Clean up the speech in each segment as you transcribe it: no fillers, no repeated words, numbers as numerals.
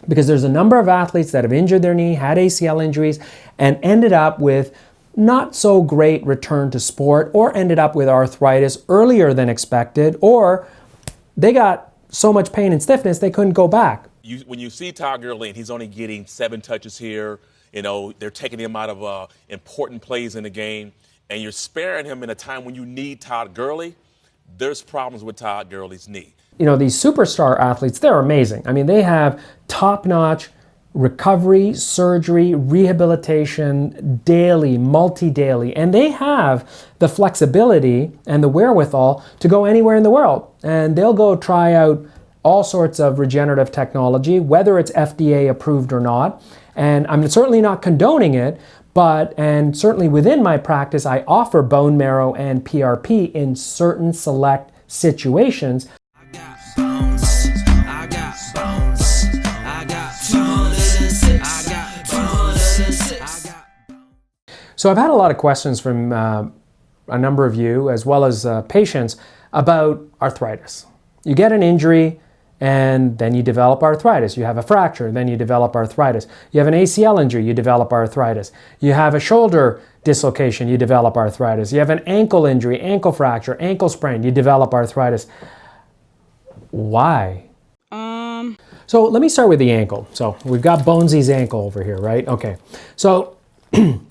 Because there's a number of athletes that have injured their knee, had ACL injuries, and ended up with not so great return to sport, or ended up with arthritis earlier than expected, or they got so much pain and stiffness they couldn't go back. When you see Todd Gurley and he's only getting 7 touches here, they're taking him out of important plays in the game, and you're sparing him in a time when you need Todd Gurley, there's problems with Todd Gurley's knee. These superstar athletes, they're amazing. I mean, they have top-notch recovery, surgery, rehabilitation, daily, multi-daily, and they have the flexibility and the wherewithal to go anywhere in the world. And they'll go try out all sorts of regenerative technology, whether it's FDA approved or not. And I'm certainly not condoning it, and certainly within my practice, I offer bone marrow and PRP in certain select situations. So I've had a lot of questions from a number of you, as well as patients, about arthritis. You get an injury, and then you develop arthritis. You have a fracture, then you develop arthritis. You have an ACL injury, you develop arthritis. You have a shoulder dislocation, you develop arthritis. You have an ankle injury, ankle fracture, ankle sprain, you develop arthritis. Why? So let me start with the ankle. So we've got Bonesy's ankle over here, right? Okay. So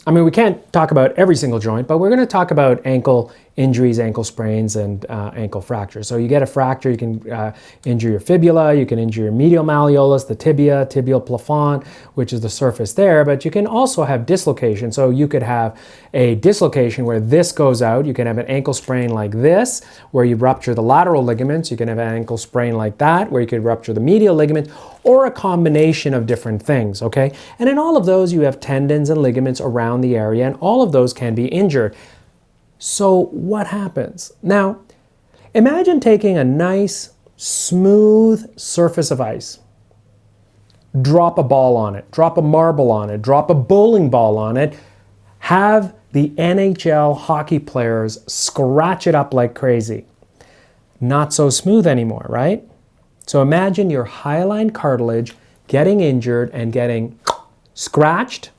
I mean, we can't talk about every single joint, but we're going to talk about ankle injuries, ankle sprains, and ankle fractures. So you get a fracture, you can injure your fibula, you can injure your medial malleolus, the tibia, tibial plafond, which is the surface there, but you can also have dislocation. So you could have a dislocation where this goes out. You can have an ankle sprain like this, where you rupture the lateral ligaments. You can have an ankle sprain like that, where you could rupture the medial ligament, or a combination of different things, okay? And in all of those, you have tendons and ligaments around the area, and all of those can be injured. So what happens? Now, imagine taking a nice, smooth surface of ice, drop a ball on it, drop a marble on it, drop a bowling ball on it, have the NHL hockey players scratch it up like crazy. Not so smooth anymore, right? So imagine your hyaline cartilage getting injured and getting scratched,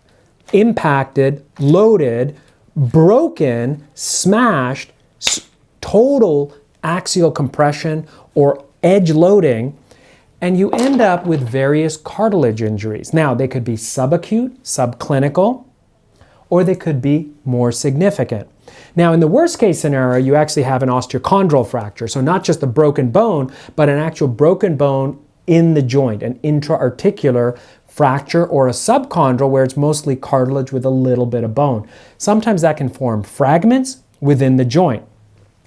impacted, loaded, broken, smashed, total axial compression or edge loading, and you end up with various cartilage injuries. Now, they could be subacute, subclinical, or they could be more significant. Now, in the worst case scenario, you actually have an osteochondral fracture. So not just a broken bone, but an actual broken bone in the joint, an intra-articular fracture, or a subchondral where it's mostly cartilage with a little bit of bone. Sometimes that can form fragments within the joint.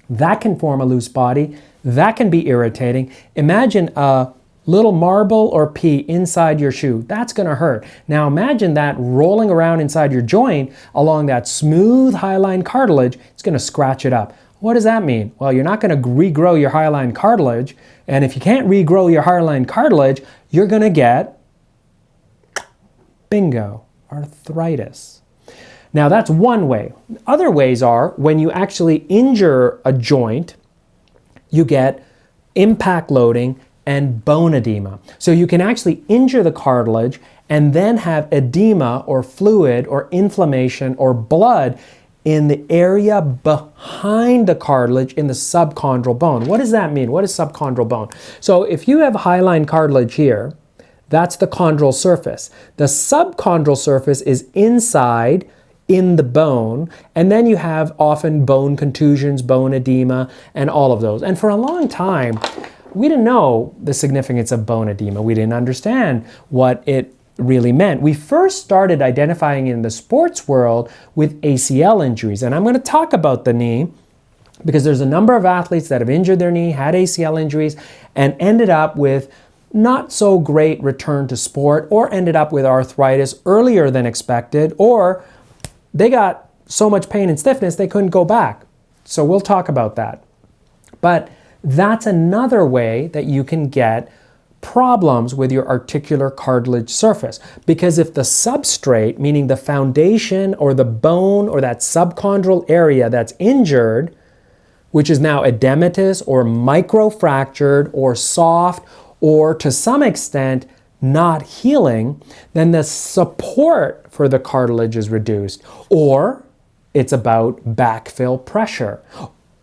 That can form a loose body. That can be irritating. Imagine a little marble or pea inside your shoe. That's going to hurt. Now imagine that rolling around inside your joint along that smooth hyaline cartilage. It's going to scratch it up. What does that mean? Well, you're not going to regrow your hyaline cartilage. And if you can't regrow your hyaline cartilage, you're going to get, bingo, arthritis. Now that's one way. Other ways are when you actually injure a joint, you get impact loading and bone edema. So you can actually injure the cartilage and then have edema or fluid or inflammation or blood in the area behind the cartilage in the subchondral bone. What does that mean? What is subchondral bone? So if you have hyaline cartilage here, that's the chondral surface. The subchondral surface is inside in the bone, and then you have often bone contusions, bone edema, and all of those. And for a long time, we didn't know the significance of bone edema. We didn't understand what it really meant. We first started identifying in the sports world with ACL injuries, and I'm going to talk about the knee because there's a number of athletes that have injured their knee, had ACL injuries, and ended up with not so great return to sport, or ended up with arthritis earlier than expected, or they got so much pain and stiffness they couldn't go back. So we'll talk about that. But that's another way that you can get problems with your articular cartilage surface. Because if the substrate, meaning the foundation or the bone or that subchondral area that's injured, which is now edematous or microfractured or soft or to some extent not healing, then the support for the cartilage is reduced. Or it's about backfill pressure.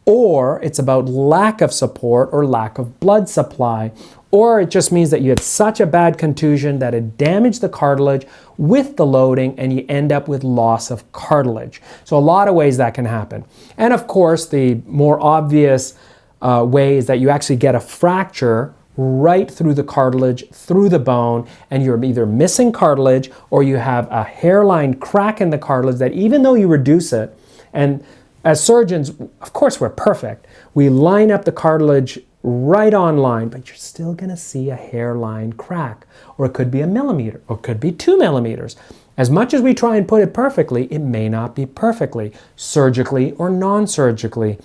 Or it's about lack of support or lack of blood supply. Or it just means that you had such a bad contusion that it damaged the cartilage with the loading and you end up with loss of cartilage. So a lot of ways that can happen. And of course, the more obvious way is that you actually get a fracture right through the cartilage, through the bone, and you're either missing cartilage or you have a hairline crack in the cartilage that even though you reduce it, and as surgeons, of course we're perfect, we line up the cartilage right on line, but you're still going to see a hairline crack. Or it could be 1 millimeter, or it could be 2 millimeters. As much as we try and put it perfectly, it may not be perfectly, surgically or non-surgically.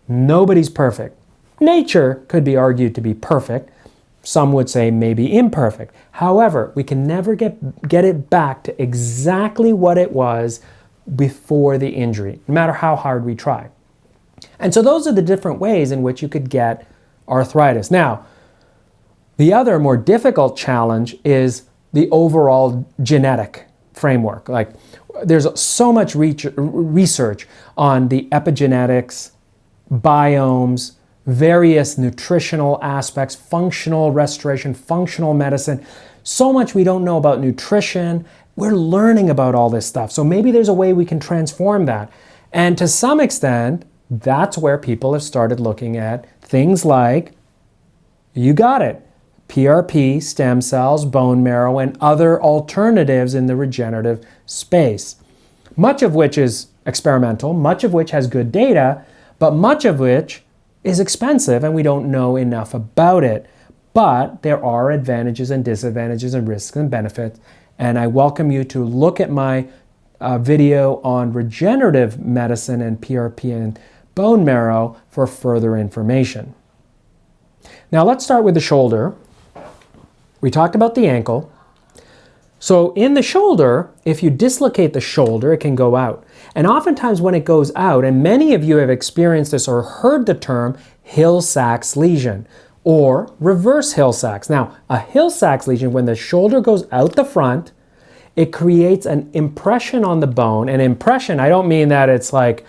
Nobody's perfect. Nature could be argued to be perfect. Some would say maybe imperfect. However, we can never get it back to exactly what it was before the injury, no matter how hard we try. And so those are the different ways in which you could get arthritis. Now, the other more difficult challenge is the overall genetic framework. Like, there's so much research on the epigenetics, biomes, various nutritional aspects, functional restoration, functional medicine. So much we don't know about nutrition. We're learning about all this stuff. So maybe there's a way we can transform that. And to some extent, that's where people have started looking at things like, you got it, PRP, stem cells, bone marrow, and other alternatives in the regenerative space. Much of which is experimental, much of which has good data, but much of which is expensive and we don't know enough about it. But there are advantages and disadvantages and risks and benefits. And I welcome you to look at my video on regenerative medicine and PRP and bone marrow for further information. Now let's start with the shoulder. We talked about the ankle. So in the shoulder, if you dislocate the shoulder, it can go out. And oftentimes when it goes out, and many of you have experienced this or heard the term Hill-Sachs lesion or reverse Hill-Sachs. Now, a Hill-Sachs lesion, when the shoulder goes out the front, it creates an impression on the bone. An impression, I don't mean that it's like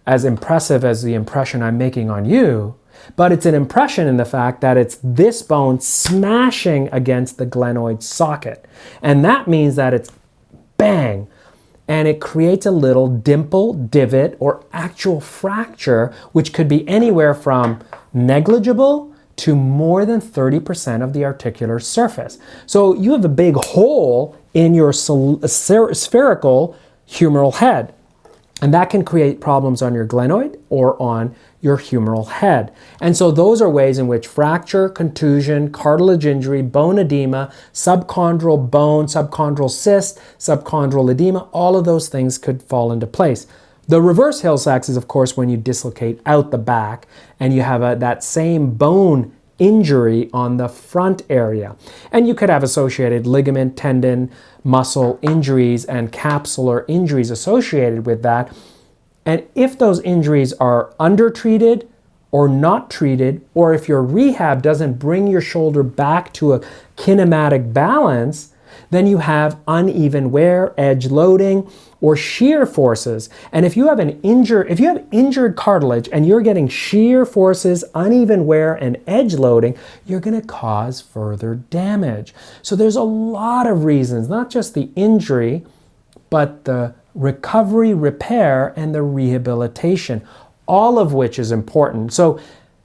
as impressive as the impression I'm making on you, but it's an impression in the fact that it's this bone smashing against the glenoid socket. And that means that it's bang, and it creates a little dimple, divot, or actual fracture, which could be anywhere from negligible to more than 30% of the articular surface. So you have a big hole in your spherical humeral head. And that can create problems on your glenoid or on your humeral head. And so those are ways in which fracture, contusion, cartilage injury, bone edema, subchondral bone, subchondral cyst, subchondral edema, all of those things could fall into place. The reverse Hill-Sachs is, of course, when you dislocate out the back and you have that same bone injury on the front area. And you could have associated ligament, tendon, muscle injuries and capsular injuries associated with that. And if those injuries are undertreated or not treated, or if your rehab doesn't bring your shoulder back to a kinematic balance, then you have uneven wear, edge loading, or shear forces. And if you have injured cartilage and you're getting shear forces, uneven wear, and edge loading, you're going to cause further damage. So there's a lot of reasons, not just the injury, but the recovery, repair, and the rehabilitation, all of which is important. So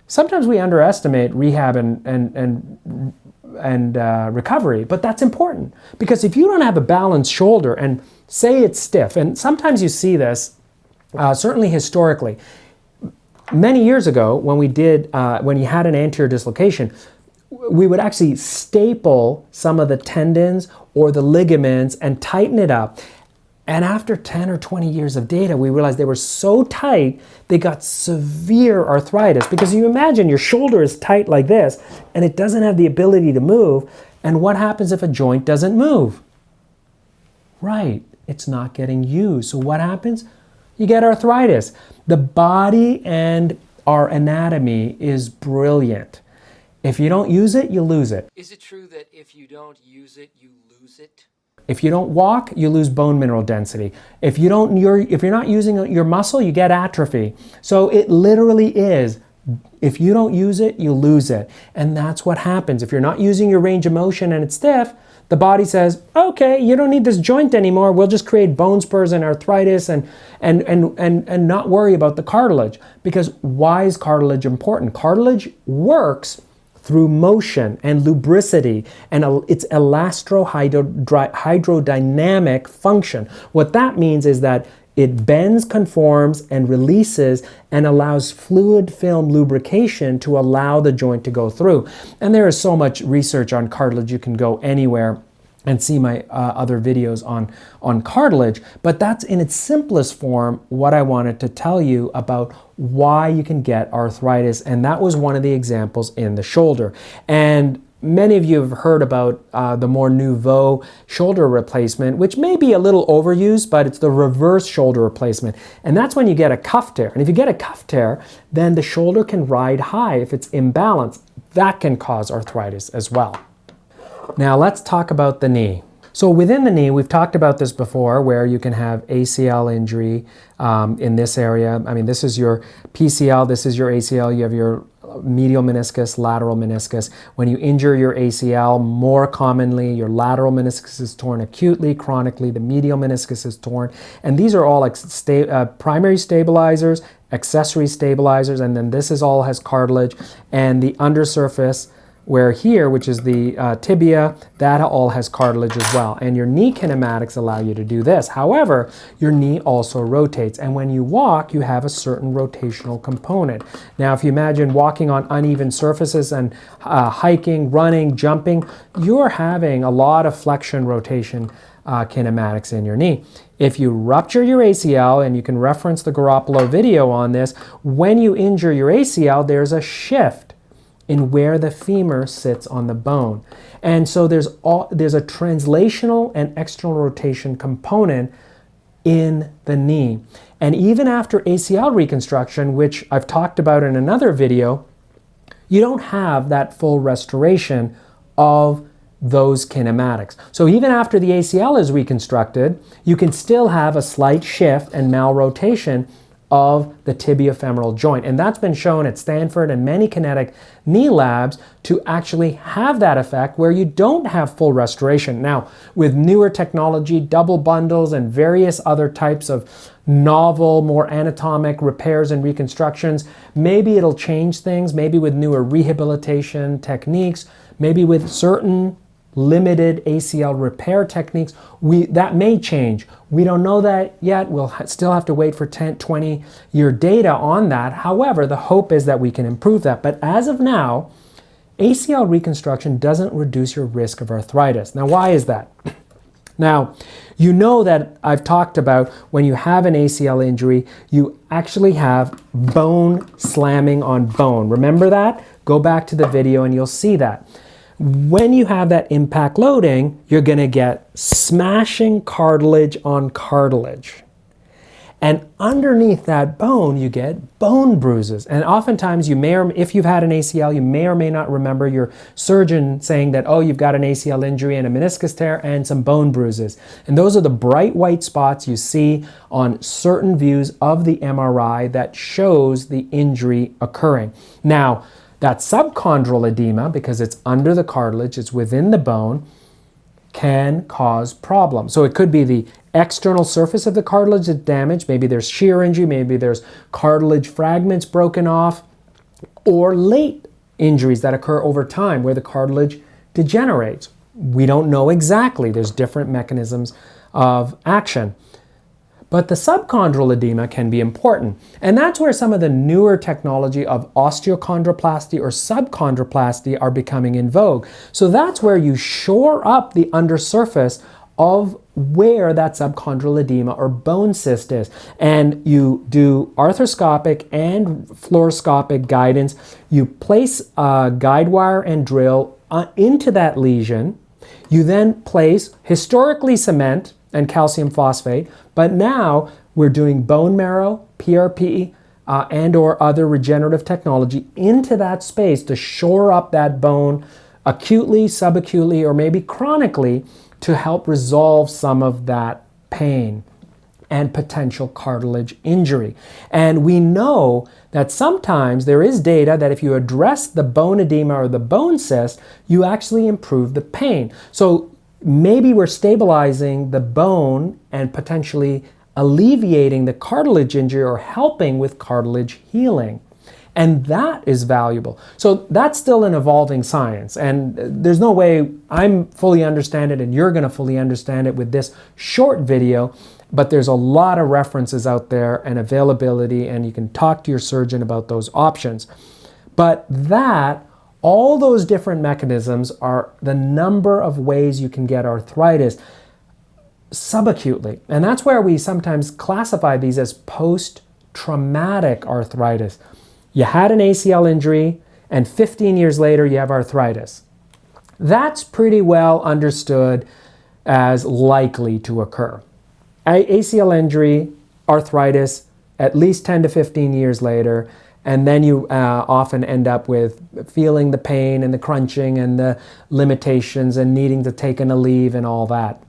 sometimes we underestimate rehab and recovery, but that's important, because if you don't have a balanced shoulder and say it's stiff, and sometimes you see this, certainly historically, many years ago when you had an anterior dislocation, we would actually staple some of the tendons or the ligaments and tighten it up. And after 10 or 20 years of data, we realized they were so tight, they got severe arthritis. Because you imagine your shoulder is tight like this, and it doesn't have the ability to move. And what happens if a joint doesn't move? Right, it's not getting used. So what happens? You get arthritis. The body and our anatomy is brilliant. If you don't use it, you lose it. Is it true that if you don't use it, you lose it? If you don't walk, you lose bone mineral density. If you're not using your muscle, you get atrophy. So it literally is, if you don't use it, you lose it. And that's what happens. If you're not using your range of motion and it's stiff, the body says, okay, you don't need this joint anymore. We'll just create bone spurs and arthritis and not worry about the cartilage. Because why is cartilage important? Cartilage works through motion and lubricity and its hydrodynamic function. What that means is that it bends, conforms, and releases and allows fluid film lubrication to allow the joint to go through. And there is so much research on cartilage. You can go anywhere and see my other videos on cartilage. But that's in its simplest form what I wanted to tell you about why you can get arthritis. And that was one of the examples in the shoulder. And many of you have heard about the more nouveau shoulder replacement, which may be a little overused, but it's the reverse shoulder replacement. And that's when you get a cuff tear. And if you get a cuff tear, then the shoulder can ride high if it's imbalanced. That can cause arthritis as well. Now let's talk about the knee. So within the knee, we've talked about this before, where you can have ACL injury in this area. I mean, this is your PCL, this is your ACL, you have your medial meniscus, lateral meniscus. When you injure your ACL, more commonly, your lateral meniscus is torn acutely, chronically, the medial meniscus is torn. And these are all like primary stabilizers, accessory stabilizers, and then this is all has cartilage, and the undersurface, where here, which is the tibia, that all has cartilage as well. And your knee kinematics allow you to do this. However, your knee also rotates. And when you walk, you have a certain rotational component. Now, if you imagine walking on uneven surfaces and hiking, running, jumping, you're having a lot of flexion rotation kinematics in your knee. If you rupture your ACL, and you can reference the Garoppolo video on this, when you injure your ACL, there's a shift in where the femur sits on the bone. And so there's a translational and external rotation component in the knee. And even after ACL reconstruction, which I've talked about in another video, you don't have that full restoration of those kinematics. So even after the ACL is reconstructed, you can still have a slight shift and malrotation of the tibiofemoral joint. And that's been shown at Stanford and many kinetic knee labs to actually have that effect where you don't have full restoration. Now, with newer technology, double bundles and various other types of novel, more anatomic repairs and reconstructions, maybe it'll change things, maybe with newer rehabilitation techniques, maybe with certain limited ACL repair techniques, that may change. We don't know that yet. We'll still have to wait for 10, 20-year data on that. However, the hope is that we can improve that. But as of now, ACL reconstruction doesn't reduce your risk of arthritis. Now, why is that? Now, you know that I've talked about when you have an ACL injury, you actually have bone slamming on bone. Remember that? Go back to the video and you'll see that. When you have that impact loading, you're going to get smashing cartilage on cartilage. And underneath that bone, you get bone bruises. And oftentimes, if you've had an ACL, you may or may not remember your surgeon saying that, oh, you've got an ACL injury and a meniscus tear and some bone bruises. And those are the bright white spots you see on certain views of the MRI that shows the injury occurring. Now, that subchondral edema, because it's under the cartilage, it's within the bone, can cause problems. So it could be the external surface of the cartilage that's damaged. Maybe there's shear injury, maybe there's cartilage fragments broken off, or late injuries that occur over time where the cartilage degenerates. We don't know exactly. There's different mechanisms of action. But the subchondral edema can be important. And that's where some of the newer technology of osteochondroplasty or subchondroplasty are becoming in vogue. So that's where you shore up the undersurface of where that subchondral edema or bone cyst is. And you do arthroscopic and fluoroscopic guidance. You place a guide wire and drill into that lesion. You then place historically cement and calcium phosphate, but now we're doing bone marrow, PRP, and or other regenerative technology into that space to shore up that bone acutely, subacutely, or maybe chronically to help resolve some of that pain and potential cartilage injury. And we know that sometimes there is data that if you address the bone edema or the bone cyst, you actually improve the pain. So maybe we're stabilizing the bone and potentially alleviating the cartilage injury or helping with cartilage healing. And that is valuable. So that's still an evolving science. And there's no way I'm fully understand it and you're going to fully understand it with this short video. But there's a lot of references out there and availability, and you can talk to your surgeon about those options. But all those different mechanisms are the number of ways you can get arthritis subacutely. And that's where we sometimes classify these as post-traumatic arthritis. You had an ACL injury, and 15 years later you have arthritis. That's pretty well understood as likely to occur. ACL injury, arthritis, at least 10 to 15 years later, and then you often end up with feeling the pain and the crunching and the limitations and needing to take a leave and all that,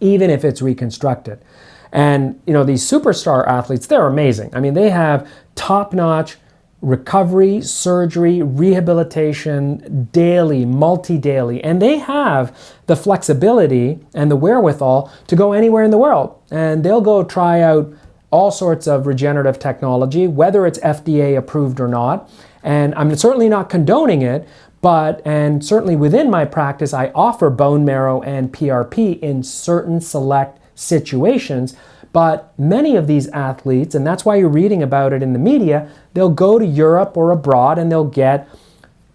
even if it's reconstructed. And these superstar athletes, they're amazing. I mean, they have top-notch recovery, surgery, rehabilitation, daily, multi-daily, and they have the flexibility and the wherewithal to go anywhere in the world. And they'll go try out all sorts of regenerative technology, whether it's FDA approved or not. And I'm certainly not condoning it, and certainly within my practice, I offer bone marrow and PRP in certain select situations. But many of these athletes, and that's why you're reading about it in the media, they'll go to Europe or abroad and they'll get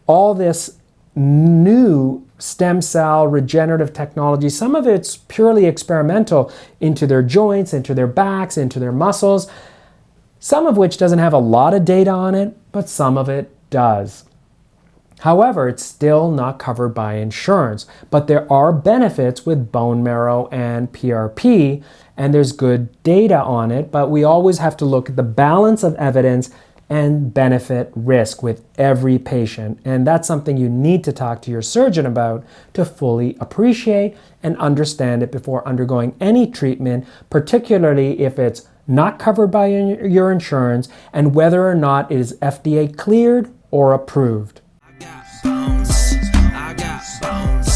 all this new stem cell regenerative technology. Some of it's purely experimental into their joints, into their backs, into their muscles, some of which doesn't have a lot of data on it, but some of it does. However, it's still not covered by insurance, but there are benefits with bone marrow and PRP, and there's good data on it, but we always have to look at the balance of evidence and benefit risk with every patient. And that's something you need to talk to your surgeon about to fully appreciate and understand it before undergoing any treatment, particularly if it's not covered by your insurance and whether or not it is FDA cleared or approved. I got bones.